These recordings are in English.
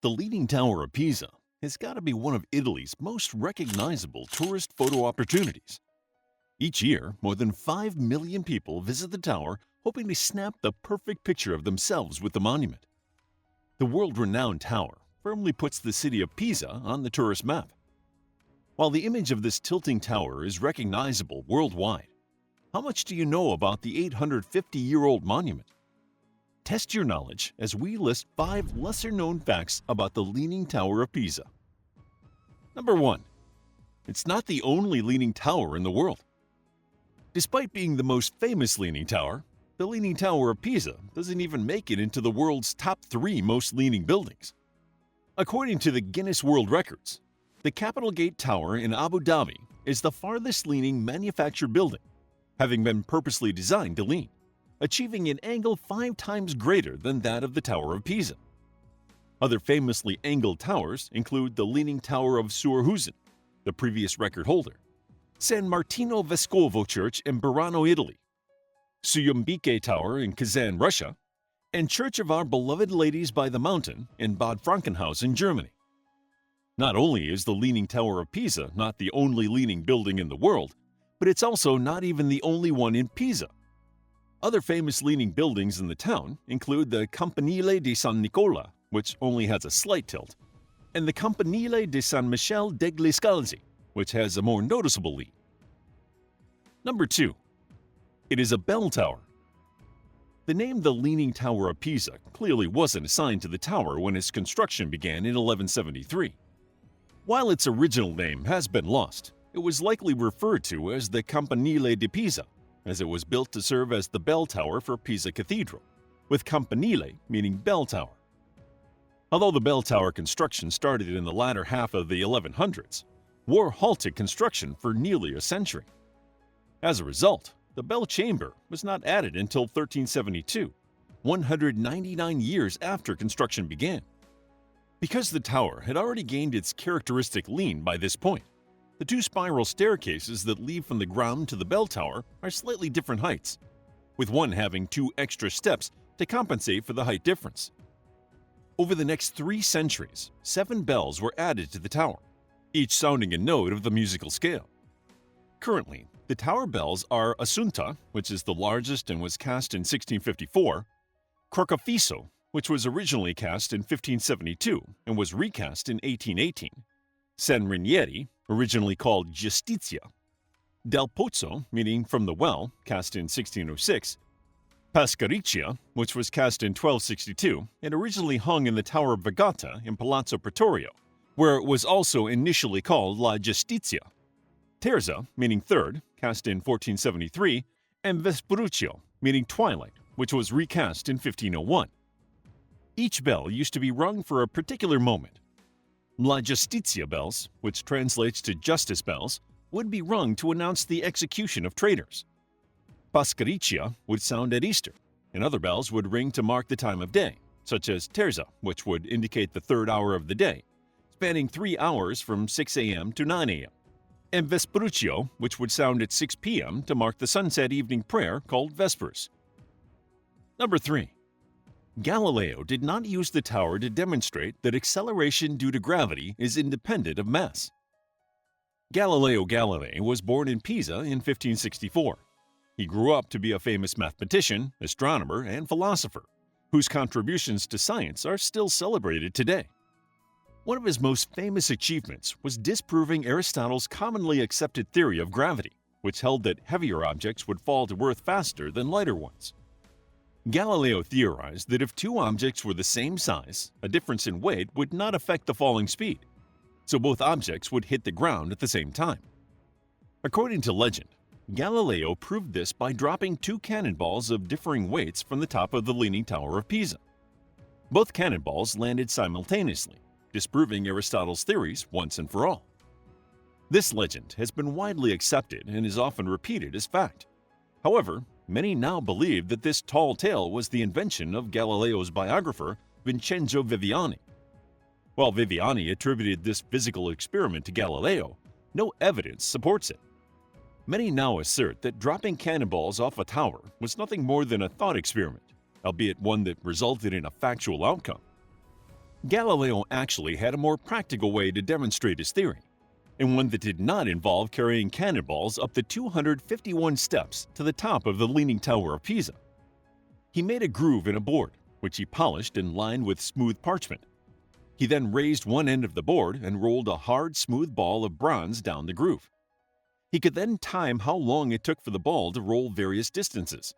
The Leaning Tower of Pisa has got to be one of Italy's most recognizable tourist photo opportunities. Each year, more than 5 million people visit the tower hoping to snap the perfect picture of themselves with the monument. The world-renowned tower firmly puts the city of Pisa on the tourist map. While the image of this tilting tower is recognizable worldwide, how much do you know about the 850-year-old monument? Test your knowledge as we list 5 lesser-known facts about the Leaning Tower of Pisa. Number 1. It's not the only leaning tower in the world. Despite being the most famous leaning tower, the Leaning Tower of Pisa doesn't even make it into the world's top 3 most leaning buildings. According to the Guinness World Records, the Capitol Gate Tower in Abu Dhabi is the farthest leaning manufactured building, having been purposely designed to lean, achieving an angle 5 times greater than that of the Tower of Pisa. Other famously angled towers include the Leaning Tower of Surhusen, the previous record holder, San Martino Vescovo Church in Burano, Italy, Suyumbike Tower in Kazan, Russia, and Church of Our Beloved Ladies by the Mountain in Bad Frankenhausen, Germany. Not only is the Leaning Tower of Pisa not the only leaning building in the world, but it's also not even the only one in Pisa. Other famous leaning buildings in the town include the Campanile di San Nicola, which only has a slight tilt, and the Campanile di San Michele degli Scalzi, which has a more noticeable lean. Number 2. It is a bell tower. The name the Leaning Tower of Pisa clearly wasn't assigned to the tower when its construction began in 1173. While its original name has been lost, it was likely referred to as the Campanile di Pisa, as it was built to serve as the bell tower for Pisa Cathedral, with campanile meaning bell tower. Although the bell tower construction started in the latter half of the 1100s, war halted construction for nearly a century. As a result, the bell chamber was not added until 1372, 199 years after construction began. Because the tower had already gained its characteristic lean by this point, the 2 spiral staircases that lead from the ground to the bell tower are slightly different heights, with one having 2 extra steps to compensate for the height difference. Over the next 3 centuries, 7 bells were added to the tower, each sounding a note of the musical scale. Currently, the tower bells are Assunta, which is the largest and was cast in 1654, Crocefisco, which was originally cast in 1572 and was recast in 1818, San Rinieri, originally called Giustizia, Del Pozzo, meaning from the well, cast in 1606, Pascariccia, which was cast in 1262 and originally hung in the Tower of Vergata in Palazzo Pretorio, where it was also initially called La Giustizia, Terza, meaning third, cast in 1473, and Vespuccio, meaning twilight, which was recast in 1501. Each bell used to be rung for a particular moment. La Giustizia bells, which translates to justice bells, would be rung to announce the execution of traitors. Pascariccia would sound at Easter, and other bells would ring to mark the time of day, such as Terza, which would indicate the 3rd hour of the day, spanning 3 hours from 6 a.m. to 9 a.m., and Vespuccio, which would sound at 6 p.m. to mark the sunset evening prayer called Vespers. Number 3. Galileo did not use the tower to demonstrate that acceleration due to gravity is independent of mass. Galileo Galilei was born in Pisa in 1564. He grew up to be a famous mathematician, astronomer, and philosopher, whose contributions to science are still celebrated today. One of his most famous achievements was disproving Aristotle's commonly accepted theory of gravity, which held that heavier objects would fall to Earth faster than lighter ones. Galileo theorized that if 2 objects were the same size, a difference in weight would not affect the falling speed, so both objects would hit the ground at the same time. According to legend, Galileo proved this by dropping 2 cannonballs of differing weights from the top of the Leaning Tower of Pisa. Both cannonballs landed simultaneously, disproving Aristotle's theories once and for all. This legend has been widely accepted and is often repeated as fact. However, many now believe that this tall tale was the invention of Galileo's biographer, Vincenzo Viviani. While Viviani attributed this physical experiment to Galileo, no evidence supports it. Many now assert that dropping cannonballs off a tower was nothing more than a thought experiment, albeit one that resulted in a factual outcome. Galileo actually had a more practical way to demonstrate his theory, and one that did not involve carrying cannonballs up the 251 steps to the top of the Leaning Tower of Pisa. He made a groove in a board, which he polished and lined with smooth parchment. He then raised one end of the board and rolled a hard, smooth ball of bronze down the groove. He could then time how long it took for the ball to roll various distances.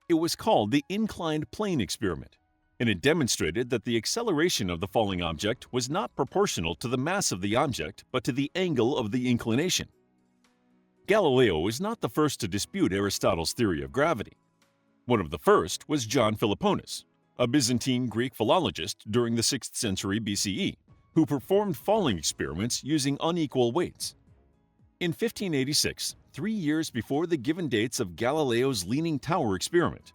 It was called the inclined plane experiment, and it demonstrated that the acceleration of the falling object was not proportional to the mass of the object but to the angle of the inclination. Galileo was not the first to dispute Aristotle's theory of gravity. One of the first was John Philoponus, a Byzantine Greek philologist during the 6th century BCE, who performed falling experiments using unequal weights. In 1586, 3 years before the given dates of Galileo's Leaning Tower experiment,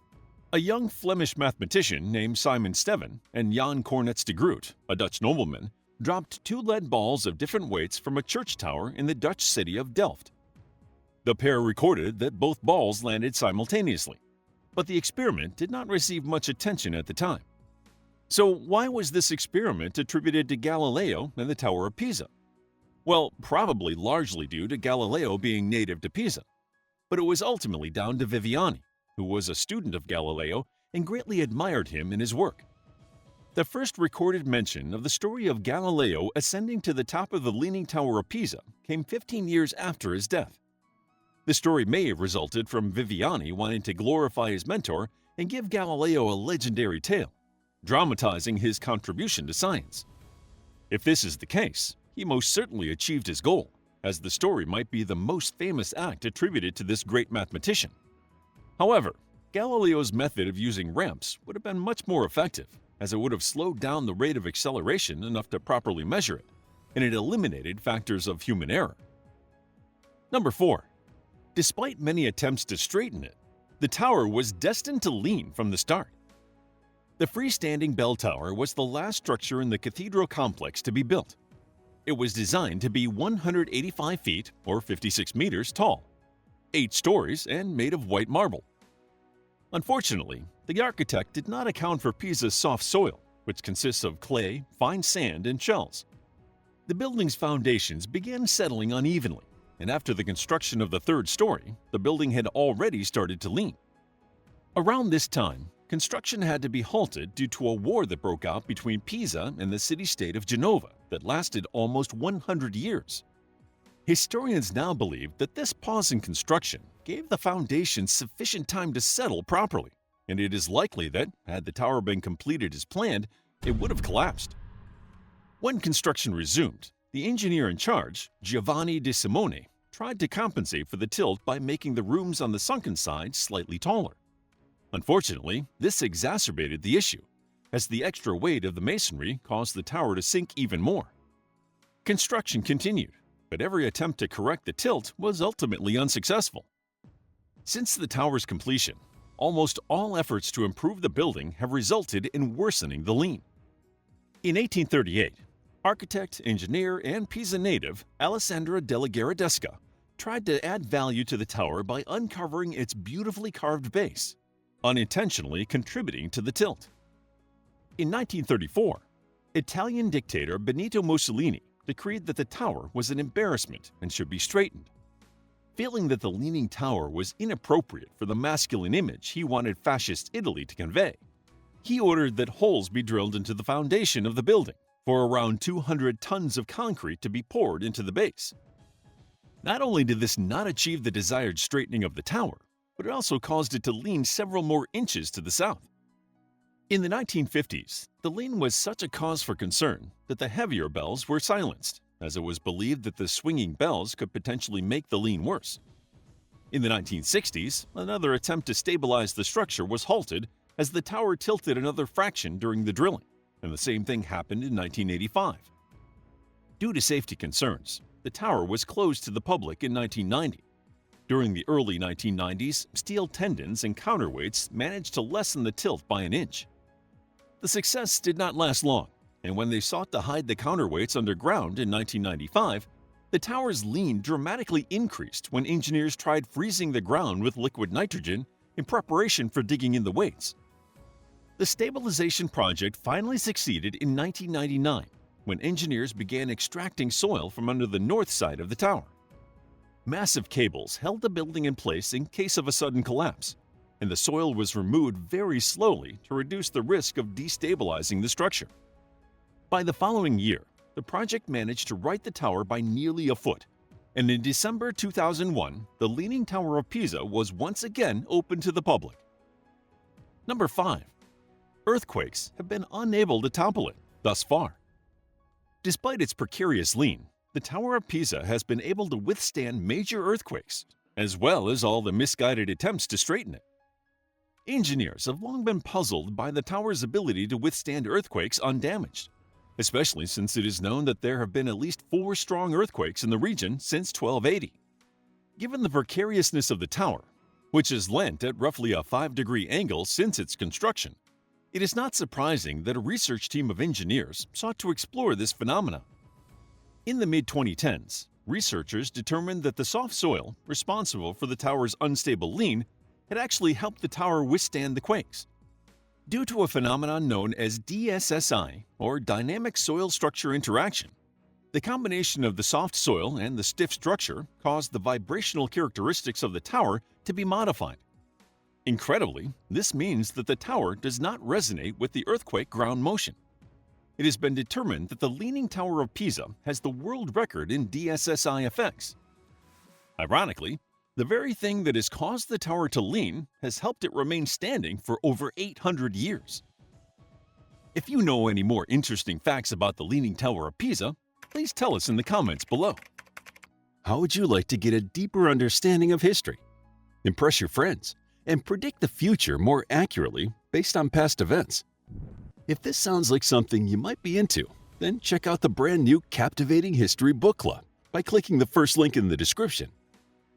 a young Flemish mathematician named Simon Steven and Jan Cornets de Groot, a Dutch nobleman, dropped 2 lead balls of different weights from a church tower in the Dutch city of Delft. The pair recorded that both balls landed simultaneously, but the experiment did not receive much attention at the time. So why was this experiment attributed to Galileo and the Tower of Pisa? Well, probably largely due to Galileo being native to Pisa, but it was ultimately down to Viviani, who was a student of Galileo and greatly admired him in his work. The first recorded mention of the story of Galileo ascending to the top of the Leaning Tower of Pisa came 15 years after his death. The story may have resulted from Viviani wanting to glorify his mentor and give Galileo a legendary tale, dramatizing his contribution to science. If this is the case, he most certainly achieved his goal, as the story might be the most famous act attributed to this great mathematician. However, Galileo's method of using ramps would have been much more effective, as it would have slowed down the rate of acceleration enough to properly measure it, and it eliminated factors of human error. Number 4. Despite many attempts to straighten it, the tower was destined to lean from the start. The freestanding bell tower was the last structure in the cathedral complex to be built. It was designed to be 185 feet or 56 meters tall, 8 stories, and made of white marble. Unfortunately, the architect did not account for Pisa's soft soil, which consists of clay, fine sand, and shells. The building's foundations began settling unevenly, and after the construction of the 3rd story, the building had already started to lean. Around this time, construction had to be halted due to a war that broke out between Pisa and the city-state of Genova that lasted almost 100 years. Historians now believe that this pause in construction gave the foundation sufficient time to settle properly, and it is likely that, had the tower been completed as planned, it would have collapsed. When construction resumed, the engineer in charge, Giovanni de Simone, tried to compensate for the tilt by making the rooms on the sunken side slightly taller. Unfortunately, this exacerbated the issue, as the extra weight of the masonry caused the tower to sink even more. Construction continued, but every attempt to correct the tilt was ultimately unsuccessful. Since the tower's completion, almost all efforts to improve the building have resulted in worsening the lean. In 1838, architect, engineer, and Pisa native Alessandro della Gherardesca tried to add value to the tower by uncovering its beautifully carved base, unintentionally contributing to the tilt. In 1934, Italian dictator Benito Mussolini decreed that the tower was an embarrassment and should be straightened. Feeling that the Leaning Tower was inappropriate for the masculine image he wanted fascist Italy to convey, he ordered that holes be drilled into the foundation of the building for around 200 tons of concrete to be poured into the base. Not only did this not achieve the desired straightening of the tower, but it also caused it to lean several more inches to the south. In the 1950s, the lean was such a cause for concern that the heavier bells were silenced, as it was believed that the swinging bells could potentially make the lean worse. In the 1960s, another attempt to stabilize the structure was halted as the tower tilted another fraction during the drilling, and the same thing happened in 1985. Due to safety concerns, the tower was closed to the public in 1990. During the early 1990s, steel tendons and counterweights managed to lessen the tilt by an inch. The success did not last long, and when they sought to hide the counterweights underground in 1995, the tower's lean dramatically increased when engineers tried freezing the ground with liquid nitrogen in preparation for digging in the weights. The stabilization project finally succeeded in 1999 when engineers began extracting soil from under the north side of the tower. Massive cables held the building in place in case of a sudden collapse, and the soil was removed very slowly to reduce the risk of destabilizing the structure. By the following year, the project managed to right the tower by nearly a foot, and in December 2001, the Leaning Tower of Pisa was once again open to the public. Number 5. Earthquakes have been unable to topple it thus far. Despite its precarious lean, the Tower of Pisa has been able to withstand major earthquakes, as well as all the misguided attempts to straighten it. Engineers have long been puzzled by the tower's ability to withstand earthquakes undamaged, especially since it is known that there have been at least 4 strong earthquakes in the region since 1280. Given the precariousness of the tower, which has lent at roughly a 5-degree angle since its construction, it is not surprising that a research team of engineers sought to explore this phenomenon. In the mid-2010s, researchers determined that the soft soil responsible for the tower's unstable lean had actually helped the tower withstand the quakes. Due to a phenomenon known as DSSI, or Dynamic Soil Structure Interaction, the combination of the soft soil and the stiff structure caused the vibrational characteristics of the tower to be modified. Incredibly, this means that the tower does not resonate with the earthquake ground motion. It has been determined that the Leaning Tower of Pisa has the world record in DSSI effects. Ironically, the very thing that has caused the tower to lean has helped it remain standing for over 800 years. If you know any more interesting facts about the Leaning Tower of Pisa, please tell us in the comments below. How would you like to get a deeper understanding of history, impress your friends, and predict the future more accurately based on past events? If this sounds like something you might be into, then check out the brand new Captivating History Book Club by clicking the first link in the description.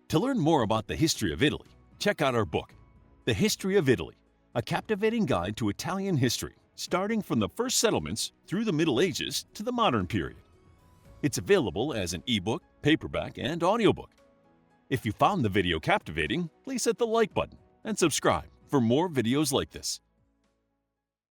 To learn more about the history of Italy, check out our book, The History of Italy, a captivating guide to Italian history, starting from the first settlements through the Middle Ages to the modern period. It's available as an ebook, paperback, and audiobook. If you found the video captivating, please hit the like button and subscribe for more videos like this.